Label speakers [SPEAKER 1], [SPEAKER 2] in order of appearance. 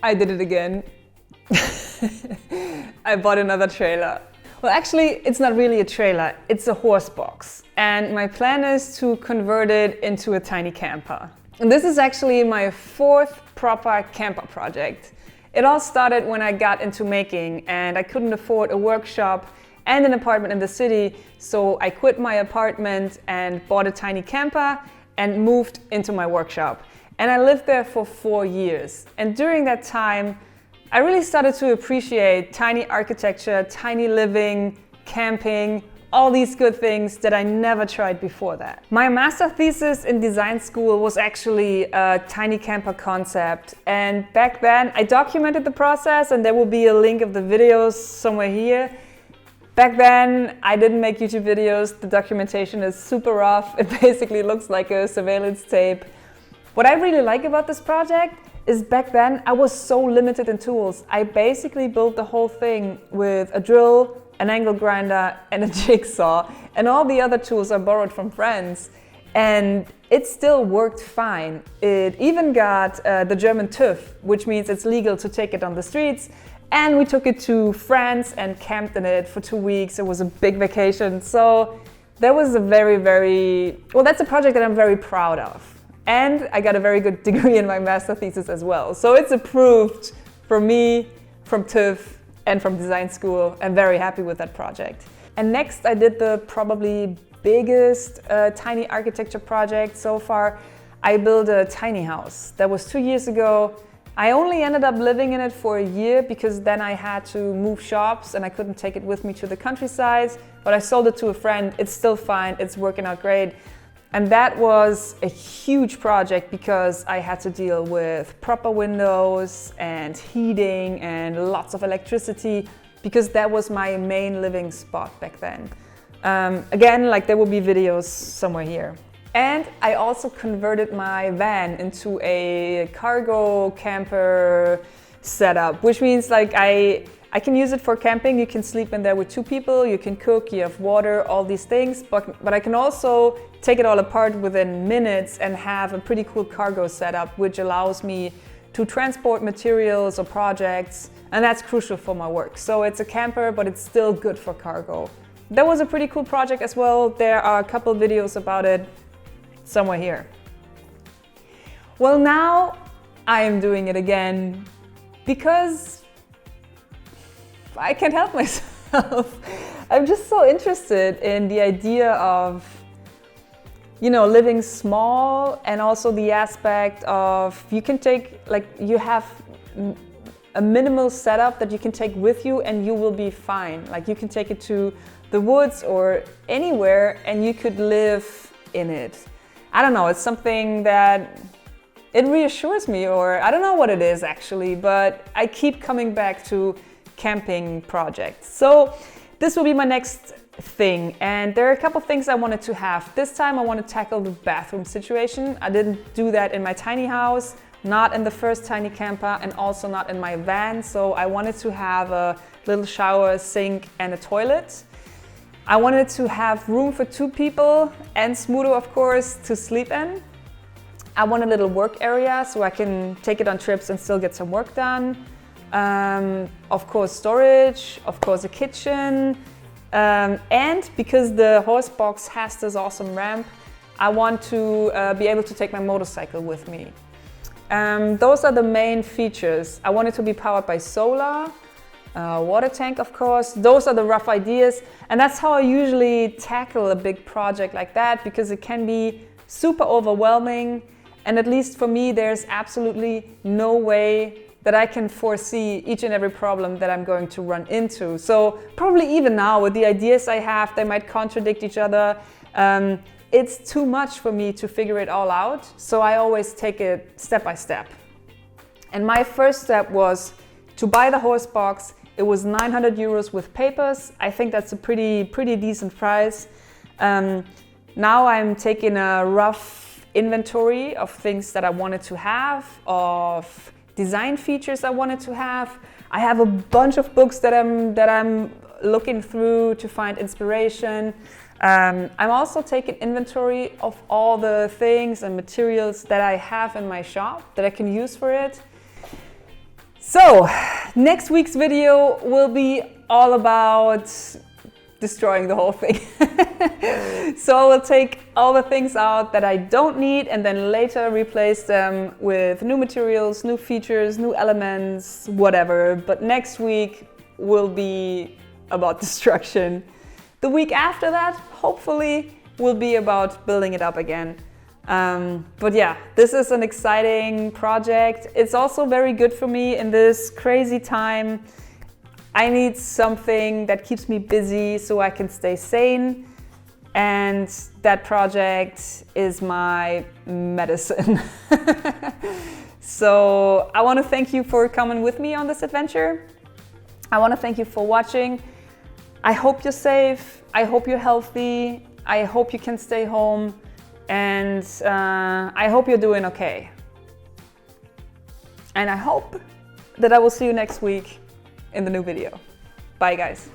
[SPEAKER 1] I did it again. I bought another trailer. Well, actually, it's not really a trailer, it's a horse box. And my plan is to convert it into a tiny camper. And this is actually my fourth proper camper project. It all started when I got into making and I couldn't afford a workshop and an apartment in the city, so I quit my apartment and bought a tiny camper and moved into my workshop. And I lived there for 4 years. And during that time, I really started to appreciate tiny architecture, tiny living, camping, all these good things that I never tried before that. My master thesis in design school was actually a tiny camper concept. And back then I documented the process, and there will be a link of the videos somewhere here. Back then I didn't make YouTube videos. The documentation is super rough. It basically looks like a surveillance tape. What I really like about this project is back then I was so limited in tools. I basically built the whole thing with a drill, an angle grinder and a jigsaw, and all the other tools I borrowed from friends. And it still worked fine. It even got the German TÜV, which means it's legal to take it on the streets. And we took it to France and camped in it for 2 weeks. It was a big vacation. So that was that's a project that I'm very proud of. And I got a very good degree in my master thesis as well. So it's approved for me from TÜV and from design school. I'm very happy with that project. And next I did the probably biggest tiny architecture project so far. I built a tiny house. That was 2 years ago. I only ended up living in it for a year because then I had to move shops and I couldn't take it with me to the countryside. But I sold it to a friend. It's still fine. It's working out great. And that was a huge project because I had to deal with proper windows and heating and lots of electricity because that was my main living spot back then. Again, like there will be videos somewhere here. And I also converted my van into a cargo camper setup, which means like I can use it for camping. You can sleep in there with 2 people, you can cook, you have water, all these things. But I can also take it all apart within minutes and have a pretty cool cargo setup, which allows me to transport materials or projects. And that's crucial for my work. So it's a camper, but it's still good for cargo. That was a pretty cool project as well. There are a couple videos about it somewhere here. Well, now I am doing it again because I can't help myself. I'm just so interested in the idea of, living small, and also the aspect of you have a minimal setup that you can take with you and you will be fine. Like you can take it to the woods or anywhere and you could live in it. I don't know, it's something that it reassures me, or I don't know what it is actually, but I keep coming back to camping projects. So this will be my next thing, and there are a couple things I wanted to have. This time I want to tackle the bathroom situation. I didn't do that in my tiny house, not in the first tiny camper, and also not in my van. So I wanted to have a little shower, sink and a toilet. I wanted to have room for 2 people and Smudo, of course, to sleep in. I want a little work area so I can take it on trips and still get some work done. Of course storage, of course a kitchen, and because the horse box has this awesome ramp, I want to be able to take my motorcycle with me. Those are the main features. I want it to be powered by solar, water tank of course. Those are the rough ideas, and that's how I usually tackle a big project like that, because it can be super overwhelming, and at least for me there's absolutely no way that I can foresee each and every problem that I'm going to run into. So probably even now with the ideas I have, they might contradict each other. It's too much for me to figure it all out. So I always take it step by step. And my first step was to buy the horse box. It was 900 euros with papers. I think that's a pretty decent price. Now I'm taking a rough inventory of things that I wanted to have, of design features I wanted to have. I have a bunch of books that I'm looking through to find inspiration. I'm also taking inventory of all the things and materials that I have in my shop that I can use for it. So, next week's video will be all about destroying the whole thing. So I will take all the things out that I don't need and then later replace them with new materials, new features, new elements, whatever. But next week will be about destruction. The week after that, hopefully, will be about building it up again. But yeah, this is an exciting project. It's also very good for me in this crazy time. I need something that keeps me busy so I can stay sane. And that project is my medicine. So I want to thank you for coming with me on this adventure. I want to thank you for watching. I hope you're safe. I hope you're healthy. I hope you can stay home. And I hope you're doing okay. And I hope that I will see you next week in the new video. Bye guys.